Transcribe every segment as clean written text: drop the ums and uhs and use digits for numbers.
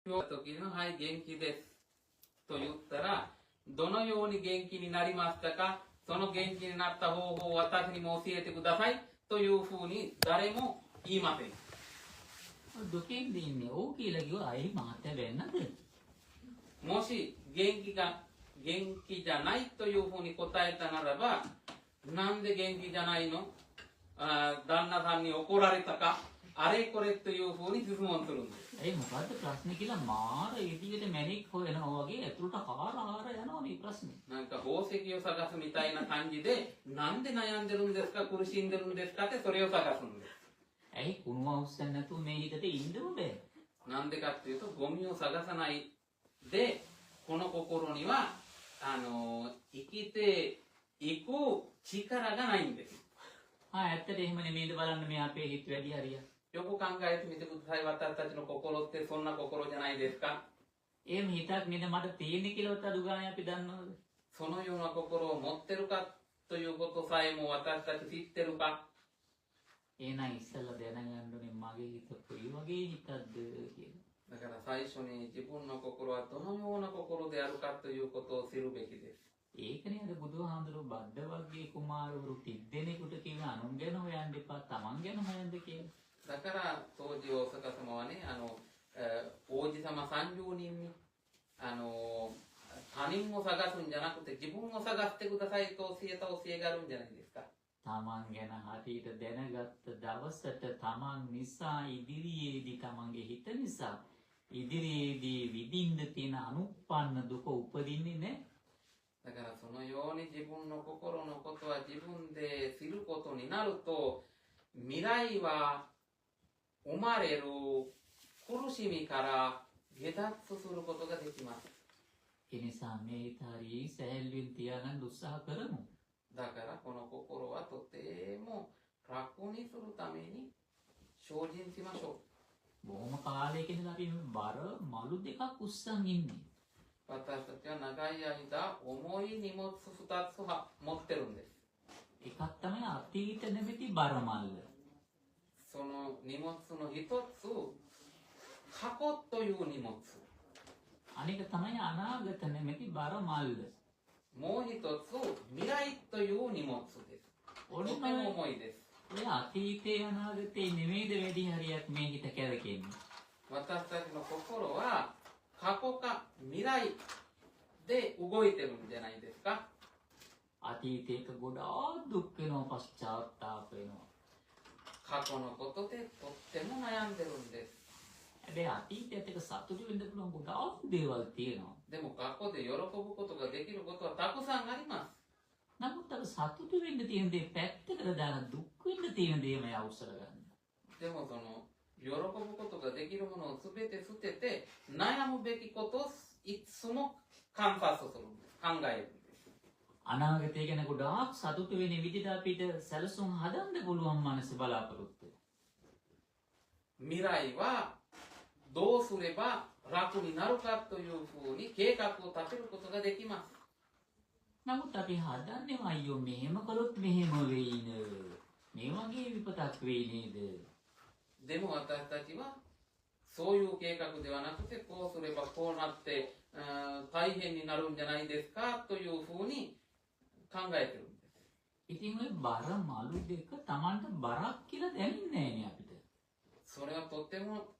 時のはい元気ですと言ったらどのように元気になりましたかその元気になった方法を私にも教えてくださいというふうに誰も言いません දුකෙන් දෙන්නේ ඕ කියලා කිව්වා අයි මහත්ය වෙන්නද もし元気じゃないというふうに答えたならばなんで元気じゃないの旦那さんに怒られたかあれこれというふうに質問するんです ඒ මොකද්ද ප්‍රශ්නේ කියලා මාර ඉදිරියට මැණික් හොයනවා වගේ ඇතුළට හාර යනවා මේ ප්‍රශ්නේ なんか宝石を探すみたいな感じでなんで悩んでるんですか苦しんでるんですかってそれを探すんです ඇයි කුණු අවුස්සන් නැතුව මේ හිතට ඉන්නම බෑ なんでかっていうとゴミを探さないでこの心には生きていく力がないんです ඇත්තට එහෙම නෙමෙයිද බලන්න මේ අපේ හිත වැඩි හරිය よく考えてみてください私たちの心ってそんな心じゃないですか එහෙම හිතක් නේද මට තියෙන්නේ කියලාවත් අඩු ගානේ අපි දන්නවද そのような心を持ってるかということさえも私たち知ってるか එහෙනම් ඉස්සෙල්ලා දැනගන්න ඕනේ මගේ හිත කොයි වගේ හිතක්ද කියලා だから最初に自分の心はどのような心であるかということを知るべきです ඒකනේ අර බුදුහාඳුරු බද්ද වර්ගයේ කුමාරවරු 30 දෙනෙකුට කිව්ව අනුන් ගැන හොයන්න එපා තමන් ගැන හොයන්න කියලා だから当時大阪様はね王子様30人に他人を探すんじゃなくて自分を探してくださいと教えた教えがあるんじゃないですか තමන් ගැන හරියට දැනගත්ත දවසට තමන් නිසා ඉදිරියේදී තමන්ගේ හිත නිසා ඉදිරියේදී විඳින්න තියෙන අනුප්පන්න දුක උපදින්නේ නැහැ だからそのように自分の心のことは自分で知ることになると未来は生まれる苦しみから下脱することができます ඒ නිසා මේ තරී සෑල්වින් තියාගන්න උත්සාහ කරමු だからこの心はとても楽にするために精進しましょう බොහොම කාලයක ඉඳලා අපි මේ බර මලු දෙකක් උස්සන් ඉන්නේ 私たちは長い間重い荷物2つ持ってるんです එකක් තමයි අතීත නැමැති බර මල්ල その荷物の一つ過去という荷物 අනික තමයි අනාගත නැමැති බර මල්ල もう一つ未来という荷物ですとても重いです ඔය අතීතේ අනාගතේ නෙමෙයිද වැඩි හරියක් මේ හිත කැරකෙන්නේ 私たちの心は過去か未来で動いてるんじゃないですか අතීතයක ගොඩාක් දුක් වෙනවා පශ්චාත්තාප වෙනවා 過去のことでとっても悩んでるんです හැබැයි අතීතයත් එක්ක සතුටු වෙන්න පුළුවන් ගොඩාක් දේවල් තියෙනවා でも過去で喜ぶことができることはたくさんあります නමුත් අර සතුටු වෙන්න තියෙන දේ පැත්තකට දාලා දුක් වෙන්න තියෙන දේම අවසර ගන්න でもその喜ぶことができるものを全て捨てて悩むべきことをいつも観察するんです考えるんです අනාගතය ගැන ගොඩාක් සතුටු වෙන විදිහට අපිට සැලසුම් හදන්න පුළුවන් මනස බලාපොරොත්තු 未来はどうすれば楽になるかというふうに計画を立てることができます නමුත් අපි හදන්නේ අයියෝ මෙහෙම කළොත් මෙහෙම වෙයි නේද මේ වගේ විපතක් වෙයි නේද でも私たちはそういう計画ではなくてこうすればこうなって大変になるんじゃないですかというふうに考えてるんです ඉතින් ඔය බර මලු දෙක Tamanට බරක් කියලා දැනෙන්නේ නෑනේ අපිට それはとても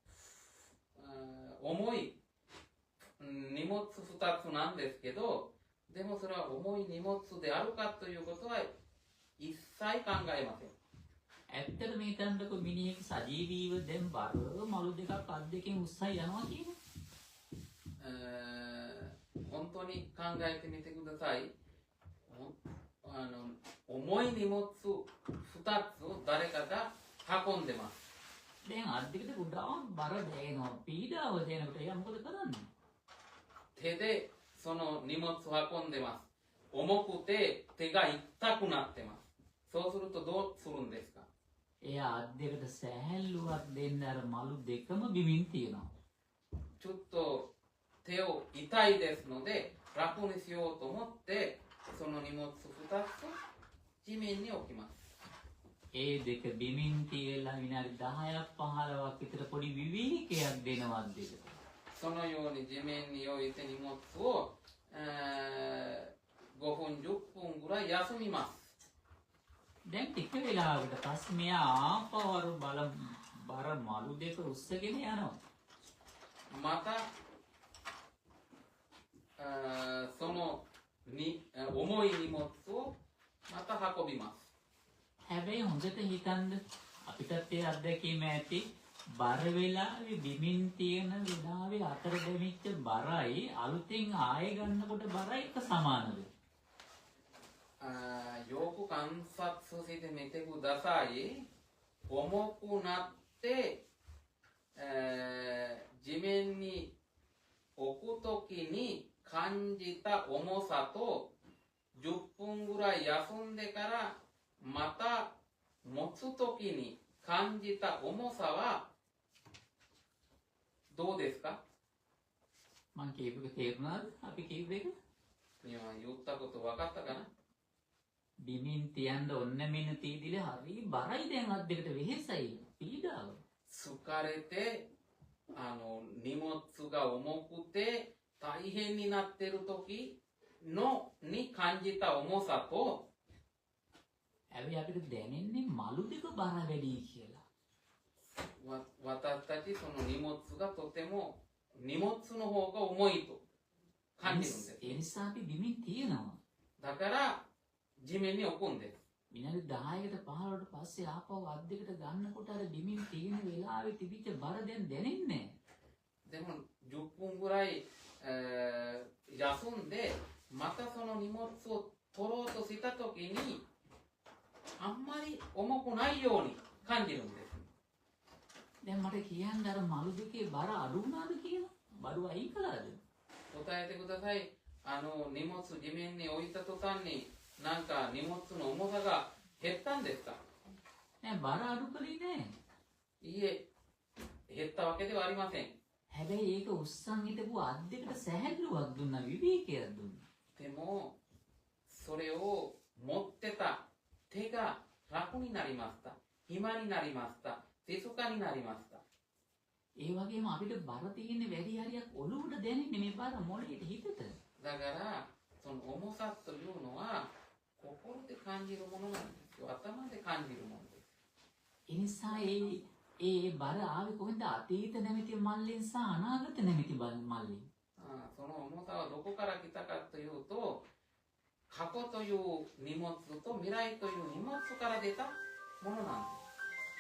重い荷物2つなんですけどでもそれは重い荷物であるかということは一切考えません ඇත්තට මේ තැනක මිනිහෙක් සජීවීව දැන් බර මලු දෙකක් අත් දෙකෙන් උස්සයි යනවා කියන්නේ 本当に考えてみてください重い荷物2つを誰かが運んでます දැන් අත් දෙකට ගොඩාක් බර දැනෙනවා පීඩාව දැනෙනකොට එයා මොකද කරන්නේ 手でその荷物を運んでます重くて手が痛くなってますそうするとどうするんですか එයා අත් දෙකට සෑහලුවක් දෙන්න අර මලු දෙකම බිමින් තියෙනවා ちょっと手を痛いですので楽にしようと思ってその荷物2つ地面に置きます ඒ දෙක බිමින් තියලා විනාඩි 10ක් 15ක් විතර පොඩි විවේකයක් දෙනවා දෙකට そのように地面に置いて荷物を、5分10分ぐらい休みます。 දැන් ටික වෙලාවකට පස්සේ මෙයා ආපවර බර මලු දෙක උස්සගෙන යනවා. また、そのに重い荷物をまた運びます。 හැබැයි හොඳට හිතන්න අපිටත් ඒ අත්දැකීම ඇති බර වෙලාවේ බිමින් තියෙන වෙලාවේ අතර දෙමිච්ච බරයි අලුතෙන් ආයෙ ගන්නකොට බරයි එක සමානද? よく観察してみてください。重くなって、地面に置くときに感じた重さと10分ぐらい休んでからまた持つときに感じた重さはどうですか？ මං කියපු එක තේරුණාද? අපි කියපු එක 今言ったこと分かったかな？ බිමින් තියන්න ඔන්න මෙන්න තීදිලේ හරි බරයි දැන් අත් දෙකට වෙහෙසයි පීඩාව. 疲れて荷物が重くて大変になってる時のに感じた重さと හැබැයි අපිට දැනෙන්නේ මලු දෙක බර වැඩි කියලා. 私たちその荷物がとても荷物の方が重いと感じるんです。 ඒ නිසා අපි බිමින් තියනවා. だから地面に置くんです。 විනාඩි 10කට 15කට පස්සේ ආපහු අත් දෙකට ගන්නකොට අර බිමින් තියෙන වෙලාවේ තිබිච්ච බර දැන් දැනෙන්නේ නැහැ. でも10分ぐらい、休んでまたその荷物を取ろうとした時にあんまり重くないように感じるんです。 දැන් මට කියන්න අර මලු දෙකේ බර අඩු වුණාද කියලා? බඩු අයින් කළාද? 答えてください。荷物地面に置いた途端になんか荷物の重さが減ったんですか？ නෑ බර අඩු කළේ නෑ. いいえ、減ったわけではありません。 හැබැයි ඒක උස්සන් හිටපු අත් දෙකට සැහැල්ලුවක් දුන්නා විවේකයක් දුන්නා. でもそれを持ってた手が楽になりました。暇になりました。静かになりました。 ඒ වගේම අපිට බර තියෙන වැඩි හරියක් ඔළුවට දැනෙන්නේ මේ බර මොළයට හිතට. だからその重さというのは心で感じるものなんですよ。頭で感じるものです。 ඒ නිසා ඒ බර ආවේ කොහෙන්ද? අතීත නැමැති මල්ලෙන් සහ අනාගත නැමැති මල්ලෙන්. その重さはどこから来たかというと、過去という荷物と未来という荷物から出たものなんです。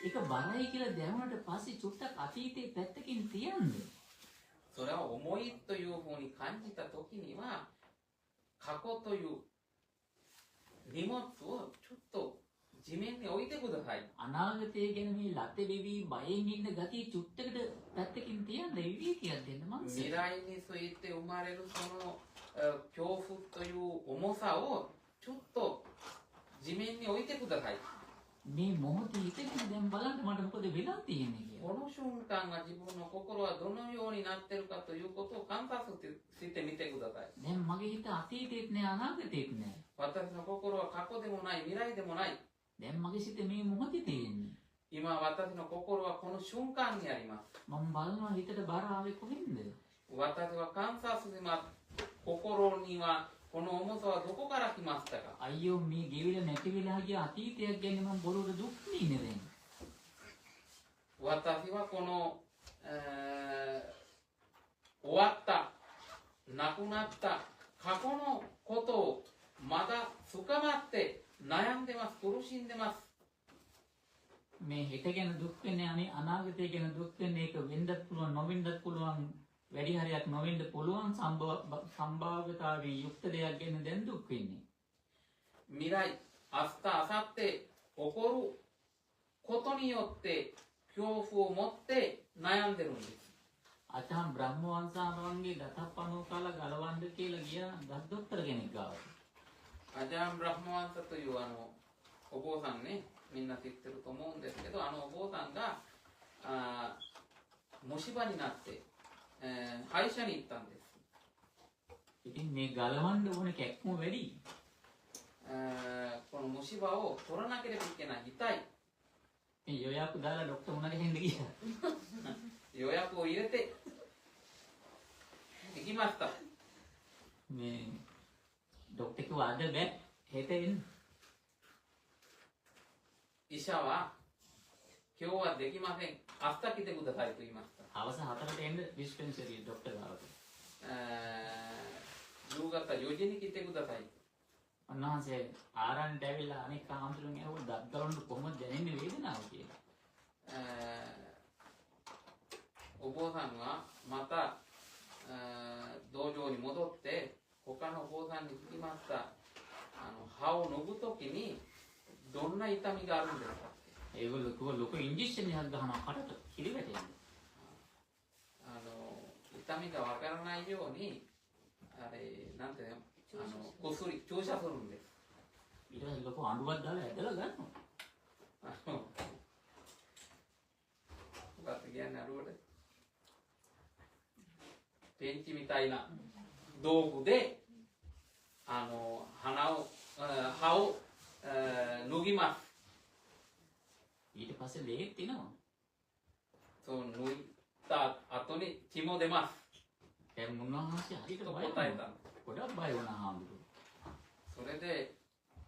ඒක බරයි කියලා දැනුණට පස්සේ චුට්ටක් අතීතේ පැත්තකින් තියන්න. それは重いというふうに感じた時には過去という荷物をちょっと地面に置いてください。 අනාගතය ගැන මේ ලත වෙවි බයෙන් ඉන්න ගතිය චුට්ටකට පැත්තකින් තියන්න විවේකයක් දෙන්න මනස. 未来について生まれるその恐怖という重さをちょっと地面に置いてください。 මේ මොහොතේ හිතගෙන දැන් බලන්න මට මොකද වෙලා තියෙන්නේ කියලා. この瞬間が自分の心はどのようになっているかということを観察してみてください。 දැන් මගේ හිත අතීතේත් නෑ අනාගතේත් නෑ. 私の心は過去でもない未来でもない。 දැන් මගේ සිත මේ මොහොතේ තියෙන්නේ. 今私の心はこの瞬間にあります。 මම බලනවා හිතට බර ආවේ කොහෙන්ද? 私は観察します。心にはこの重さはどこから来ましたか？ අයියෝ මේ ගෙවිල නැති වෙලා ගිය අතීතයක් ගැන මම බොරුවට දුක් විඳින්නේ දැන්. 私はこの、終わったなくなった過去のことをまだ深まって悩んでます。苦しんでます。 මේ හිත ගැන දුක් වෙන්නේ අනාගතය ගැන දුක් වෙන්නේ ඒක වෙන්නත් පුළුවන් නොවෙන්නත් පුළුවන් වැඩි හරියක් නොවෙන්න පුළුවන් සම්භාව්‍යතාවයේ යුක්ත දෙයක් ගැන දැන් දුක් වෙන්නේ. 未来、明日、明後日起こることによって恐怖を持って悩んでるんです。 අතහම් බ්‍රහ්ම වංශාවන්ගේ දතප්පනෝ කාලා ගලවන්න කියලා ගියා දත් දොස්තර කෙනෙක් ගාවට. アジャン・ブラフマワンサというお坊さんね、みんな知ってると思うんですけど、お坊さんが虫歯になって、歯医者に行ったんです。 ඉතින් මේ ගලවන්න ඕනේ කැක්කම වැඩි. この虫歯を取らなければいけない。痛い。 මේ යොයක් දාලා ડોක්ටර් මුණ ගැහෙන්න ගියා. 予約を入れて行きました。 මේ ડોක්ටර් කිව්වා අද බෑ හෙට එන්න. 医者は今日はできません。明日来てくださいと言いました。 හවස 4ට එන්න ඩිස්පෙන්සරි ડોක්ටර් ගාවට. 夕方4時に来てください。 උන්වහන්සේ ආරණ්‍යට ඇවිල්ලා අනෙක් ආම්තුරුන් ඇහුවා දත් ගලවන්න කොහොමද දැනෙන්නේ වේදනාව කියලා. お坊さんはまた道場に戻って他のお坊さんに聞きました。歯を脱ぐときにどんな痛みがあるんですか。 ඒගොල්ලෝ කිව්වා ලොකු ඉන්ජෙක්ෂන් එකක් ගහනවා කටට කිරිවැටෙන්න. 痛みがわからないようにあれなんていうの薬注射するんです。 ඊට පස්සේ ලොකු අඬුවක් දාලා ඇදලා ගන්නවා. よかったකියන්නේ අරුවට ペンチみたいな道具で歯を脱ぎます。 ඊට පස්සේ ලේත් තිනවා. そう脱いだ後に血も出ます。 දැන් මුන්වහන්සේ හරියට と බය 答えた වුණා. ගොඩක් බය වුණා හාමුදුරුවෝ. それで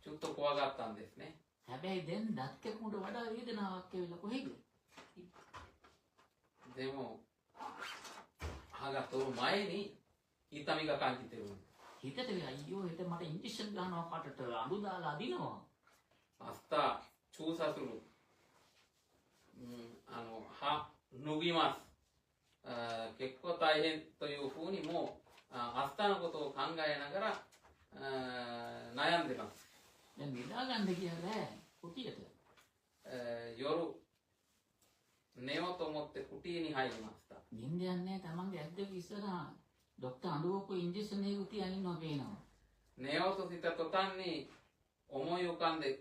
ちょっと怖がったんですね。 හැබැයි දැන් දත් කැපුමට වඩා වේදනාවක් ඇවිල්ලා කොහෙද? でも歯が取る前に痛みが感じてるんです。 හිතට අයියෝ හෙට මට ඉන්ජෙක්ෂන් ගන්නවා කටට අඬු දාලා අදිනවා. 明日注射する、歯脱ぎます。結構大変というふうにもう明日のことを考えながら悩んでます。 දැන් නිදා ගන්න කියලා කුටියට. 夜寝ようと思ってクティに入りました。 නිින්ද යන්නේ තමන්ගේ ඇස් දෙක ඉස්සරහා ડોක්ටර් අඬුවක ඉන්ජෙක්ෂන් එකක් තියන් ඉන්නවා පේනවා. 寝ようとした途端に思い浮かんで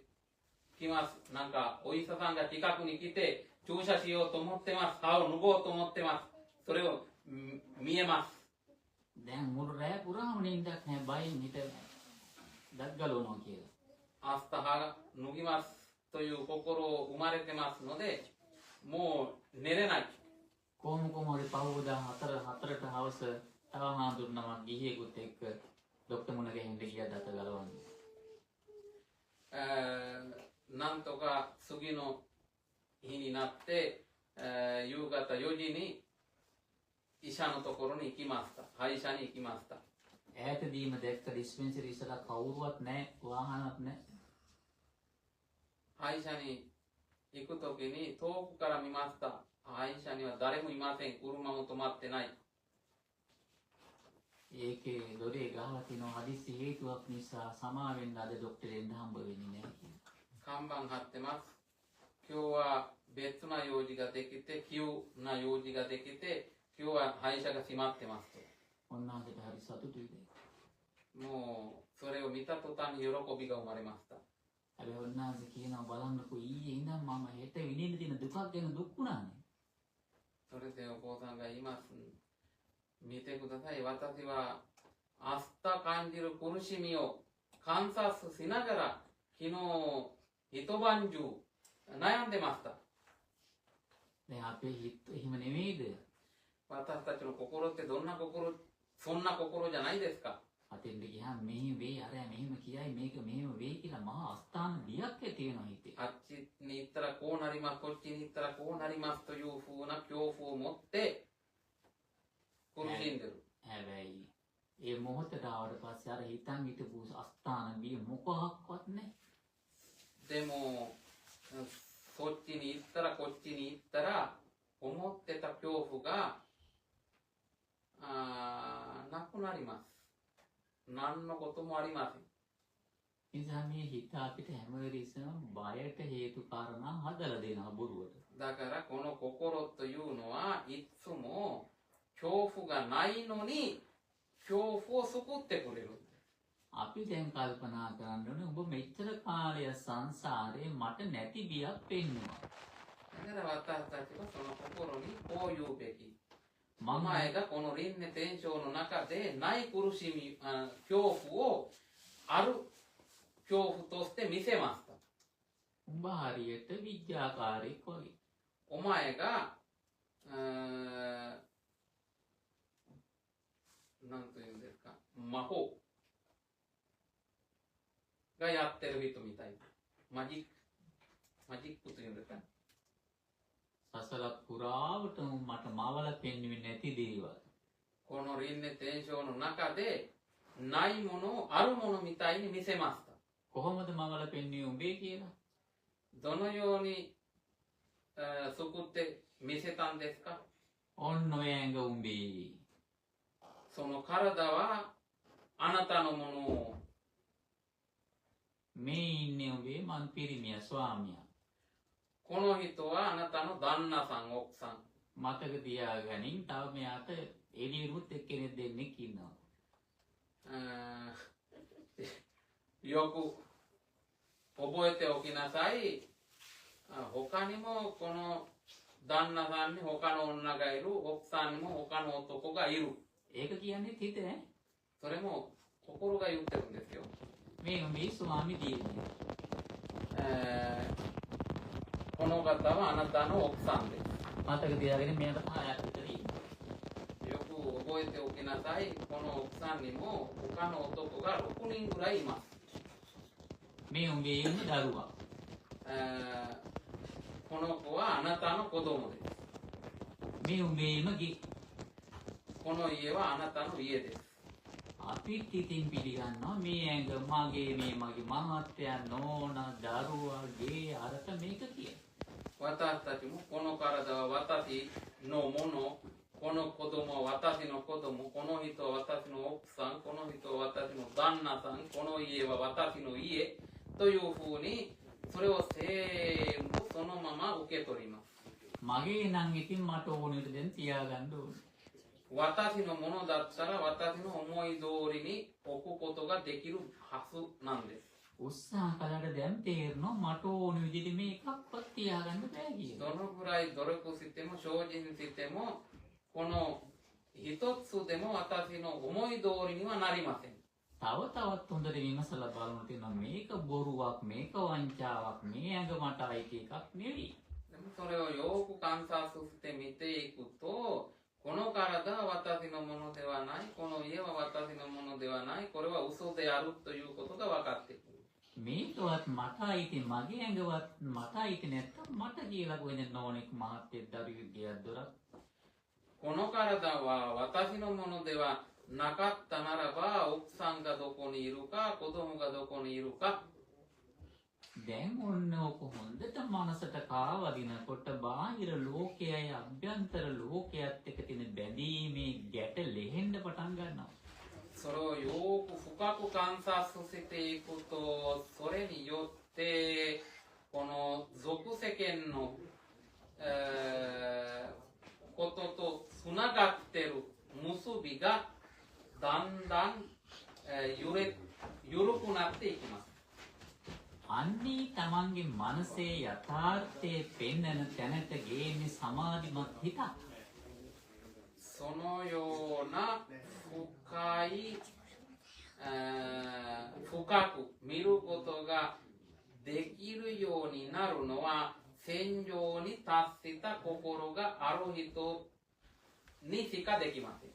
きます。なんかお医者さんが近くに来て注射しようと思ってます。歯を脱ごうと思ってます。それを見えます。 දැන් මුළු රෑ පුරාම නිින්දක් නැහැ බයින් හිට දත් ගලවනවා කියලා. 明日歯脱ぎますという心を生まれてますので、もう寝れない。 කොහොම කොහොමද පහවදා 4ට හවස තව හාමුදුරුවෝ ගිහියෙකුත් එක්ක ડોක්ටර් මුණ ගැහෙන්න ගියා දත ගලවන්න. なんとか次の日になって、夕方4時に医者のところに行きました。歯医者に行きました。 ඈතදීම දැක්ක ඩිස්පෙන්සරි ඉස්සරහ කවුරුවත් නැහැ වාහනත් නැහැ. 歯医者に行くときに遠くから見ました。歯医者には誰もいません。車も止まってない。 ඒකේ දොරේ ගහලා තිනවා හදිස්සි හේතුවක් නිසා සමාවෙන්න අද ડોක්ටර් එන්න හම්බ වෙන්නේ නැහැ කියලා. 看板貼ってます。今日は別な用事ができて、急な用事ができて、今日は歯医者が閉まってますと。 ඔන්නාන්ට හරි සතුටුයි දැන්. もうそれを見た途端に喜びが生まれました。 හැබැයි ඔන්නාන්සේ කියනවා බලන්නකෝ ඊයේ ඉඳන් මම හෙට විඳින්න තියෙන දුකක් ගැන දුක් වුණානේ. それでお坊さんが言います。見てください。私は明日感じる苦しみを観察しながら昨日一晩中悩んでました。 දැන් අපේ හිත එහෙම නෙමෙයිද? 私たちの心ってどんな心、そんな心じゃないですか。 අතෙන්ට ගියාම මෙහෙම වෙයි අර මෙහෙම කියයි මේක මෙහෙම වෙයි කියලා මහා අස්ථාන බියක් ඇති වෙනවා හිතේ. あっちに行ったらこうなります、こっちに行ったらこうなりますという風な恐怖を持って苦しんでる。 හැබැයි ඒ මොහොතට ආවට පස්සේ අර හිතන් හිටපු අස්ථාන බිය මොකක්වත් නැහැ. でもそっちに行ったらこっちに行ったら思ってた恐怖がなくなります。何のこともありません。 නිසා මේ හිත අපිට හැම වෙලෙසම බයට හේතු කාරණා හදලා දෙනවා බොරුවට. だからこの心というのはいつも恐怖がないのに恐怖を救ってくれる。 අපි දැන් කල්පනා කරන්න ඕනේ ඔබ මෙච්චර කාලය සංසාරේ මට නැති බියක් පෙන්නවා. だから私たちはその心にこう言うべき。お මම 前がこの輪廻転生の中でない苦しみ、恐怖をある恐怖として見せますと。 උඹ හරියට විද්‍යාකාරයෙක් වගේ. お前がなんというんですか、魔法がやってる人みたい。マジックというんですか。 සසර පුරාවටම මට මවල පෙන්වෙන්නේ නැති දේවල්. この輪廻転生の中でないものをあるものみたいに見せました。 කොහොමද මවල පෙන්වුවේ උඹේ කියලා? どのように、救って見せたんですか。 ඔන්න ඔය ඇඟ උඹේ. その体はあなたのものを、 මේ ඉන්නේ උඹේ මං පිරිමියා ස්වාමියා. この人はあなたの旦那さん、奥さん。 මතක තියාගනින් තව මෙයාට එළියුත් එක්කෙනෙක් දෙන්නෙක් ඉන්නවා. よく覚えておきなさい。他にもこの旦那さんに他の女がいる、奥さんにも他の男がいる。 ඒක කියන්නේ හිත නේ. それも心が言ってるんですよ。 මේ උඹේ ස්වාමි දියණිය. この方はあなたの奥さんです。 මතක තියාගෙන මෙයාට 6ක් විතර ඉන්නවා. よく覚えておきなさい。この奥さんにも他の男が6人ぐらいいます。 මේ උඹේ ඉන්නේ දරුවා. この子はあなたの子供です。 මේ උඹේම ගේ. この家はあなたの家です。 අපිත් ඉතින් පිළිගන්නවා මේ ඇඟ මගේ මේ මගේ මහත්තයා නෝනා දරුවා ගේ අරක මේක කියලා. 私たちもこの体は私のもの、この子供は私の子供、この人は私の奥さん、この人は私の旦那さん、この家は私の家というふうに、それを全部そのまま受け取ります。 මගේ නම් ඉතින් මට ඕන විදිහට දැන් තියාගන්න ඕනේ. 私のものだったら私の思い通りに置くことができるはずなんです。 උත්සාහ කළාට දැන් තේරෙනවා මට ඕන විදිහට මේකක්වත් තියාගන්න බෑ කියලා. どのぐらい努力しても精進してもこの一つでも私の思い通りにはなりません。 තව තවත් හොඳට විමසලා බලන්න තියෙනවා මේක බොරුවක් මේක වංචාවක් මේ ඇඟ මට අයිති එකක් නෙවෙයි. でもそれをよく観察して見ていくと、この体は私のものではない、この家は私のものではない、これは嘘であるということが分かってくる。 මේකවත් මට අයිති මගේ ඇඟවත් මට අයිති නැත්තම් මට කියලා කොහෙන්ද නෝනෙක් මහත්තයෙක් දරුවෙක් ගියක් දොරක්. この体は私のものではなかったならば、奥さんがどこにいるか、子供がどこにいるか、 දැන් ඔන්න ඔක හොඳට මනසට කාවදිනකොට බාහිර ලෝකයයි අභ්‍යන්තර ලෝකයත් එක්ක තියෙන බැඳීමේ ගැට ලෙහෙන්න පටන් ගන්නවා. それをよく深く観察していくと、それによってこの俗世間の、こととつながってる結びがだんだん、緩くなっていきます。 අන්නේ තමන්ගේ මනසේ යථාර්ථයේ පෙන්වන තැනට ගේන්නේ සමාධිමත් හිතක්. そのような深い、深く見ることができるようになるのは、戦場に達した心がある人にしかできません。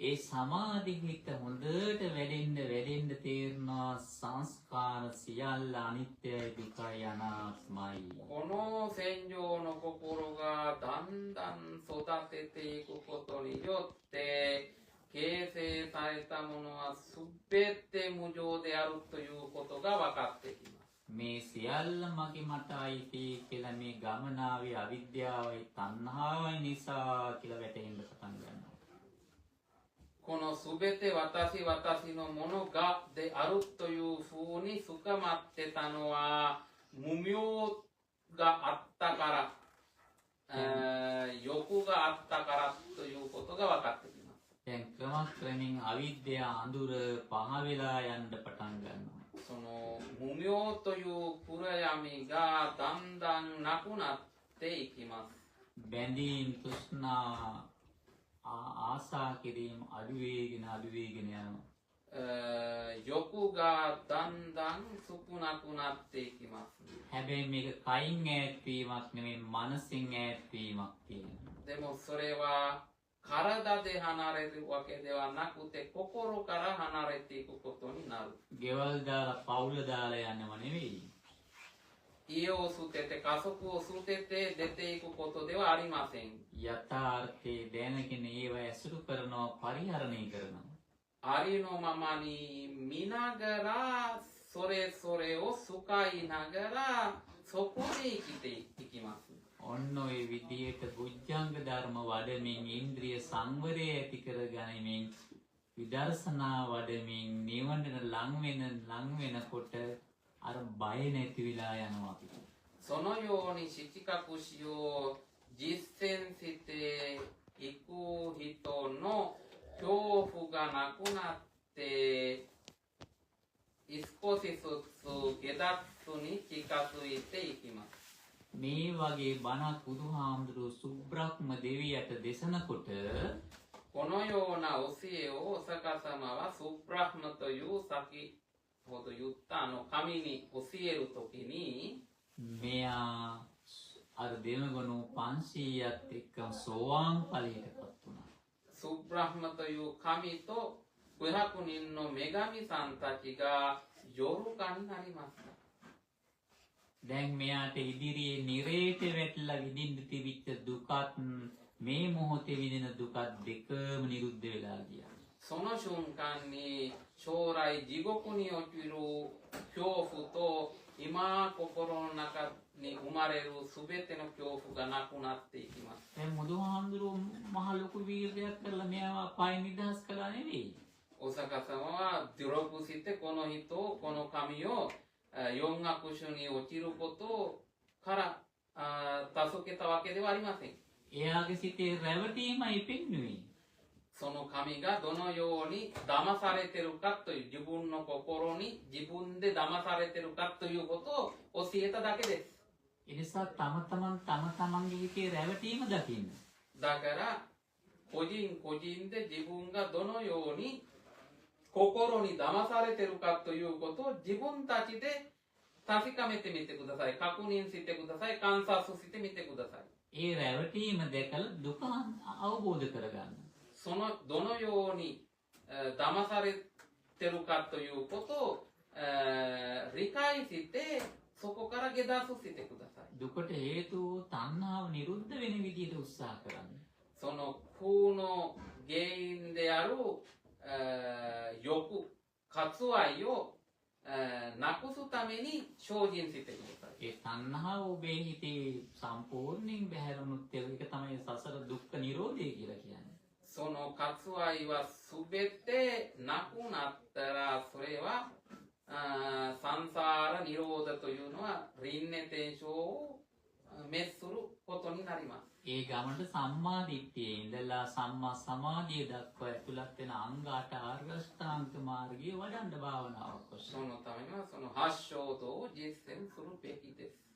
ඒ සමාධි හිත හොඳට වැඩෙන්න තේරෙනවා සංස්කාර සියල්ල අනිත්‍යයි දුකයි අනාත්මයි. この戦場の心がだんだん育てていくことによって形成されたものは全て無常であるということが分かってきます。 මේ සියල්ල මගේ මට අයිති කියලා මේ ගමනාවේ අවිද්‍යාවයි තණ්හාවයි නිසා කියලා වැටෙන්න පටන් ගන්නවා. この全て私のものがであるというふうに深まってたのは無明があったから、欲があったからということが分かってきます。 දැන් ක්‍රමක්‍රමයෙන් අවිද්‍යාව අඳුර පහ වෙලා යන්න පටන් ගන්නවා. その無明という暗闇がだんだんなくなっていきます。 බැඳීම් තෘෂ්ණා ආසා කිරීම අඩුවේගෙන යනවා. 欲がだんだん少なくなっていきます。 හැබැයි මේක කයින් ඈත් වීමක් නෙමෙයි මනසින් ඈත් වීමක් තියෙනවා. でもそれは体で離れるわけではなくて心から離れていくことになる。 ගෙවල් දාලා පවුල දාලා යන්නව නෙවෙයි. 家を捨てて家族を捨てて出ていくことではありません。 යථාර්ථයේ දැනගෙන ඒව ඇසුරු කරනවා පරිහරණය කරනවා. ありのままに見ながらそれぞれを使いながらそこで生きていきます。 ඔන්න ඔය විදියට බුද්ධංග ධර්ම වඩමින් ඉන්ද්‍රිය සංවරය ඇති කර ගනිමින් විදර්ශනා වඩමින් නිවනට ලං වෙනකොට අර බය නැති වෙලා යනවා අපිට. そのように七隠しを実践していく人の恐怖がなくなって少しずつ下脱に近づいていきます。 මේ වගේ බණක් බුදුහාමුදුරුවෝ සුබ්‍රහ්ම දෙවියට දේශනකොට このような教えをお釈迦様はスブラフマという先ほど言った神に教えるときに මෙයා අර දෙවගුණු 500ත් එක්ක සෝවාන් ඵලයටපත් වුණා. スブラフマという神と500人の女神さんたちが夜間になりました。 දැන් මෙයාට ඉදිරියේ නිරේට වැටලා විඳින්න තිබිච්ච දුකත් මේ මොහොතේ විඳින දුකත් දෙකම නිරුද්ධ වෙලා ගියා. その瞬間に将来地獄に落ちる恐怖と今心の中に生まれるすべての恐怖がなくなっていきます。 දැන් බුදුහාමුදුරුවෝ මහ ලොකු වීර්යයක් කරලා මෙයාව අපාය නිදහස් කළා නෙවෙයි. お釈迦様は努力してこの人をこの神を四悪種に落ちることから助けたわけではありません。 එයාගේ සිතේ රැවටීමයි පෙන්වුවේ. その神がどのように騙されてるかという自分の心に自分で騙されてるかということを教えただけです。 ඒ නිසා තම තමන්ගේ හිතේ රැවටීම දකින්න. だから個人個人で自分がどのように心に騙されてるかということを自分たちで確かめてみてください。確認してください。観察してみてください。 ඒ රැවටීම දැකලා දුක අවබෝධ කරගන්න. そのどのように騙されてるかということを理解してそこから下脱してください。 දුකට හේතුව තණ්හාව නිරුද්ධ වෙන විදිහට උත්සාහ කරන්න. その苦の原因である欲、渇愛をなくすために精進してください。 ඒ තණ්හාව ඔබේ හිතේ සම්පූර්ණයෙන් බැහැරුණොත් ඒක තමයි සසර දුක්ඛ නිරෝධය කියලා කියන්නේ. その渇愛はすべてなくなったらそれはサンサーラニローダというのは輪廻転生を滅することになります。 ඒ ගමනට සම්මා දිට්ඨියේ ඉඳලා සම්මා සමාධිය දක්වා ඇතුළත් වෙන අංග 8 ආර්ය අෂ්ටාංග මාර්ගයේ වඩන්න භාවනාවක් そのためにはその八正道を実践するべきです。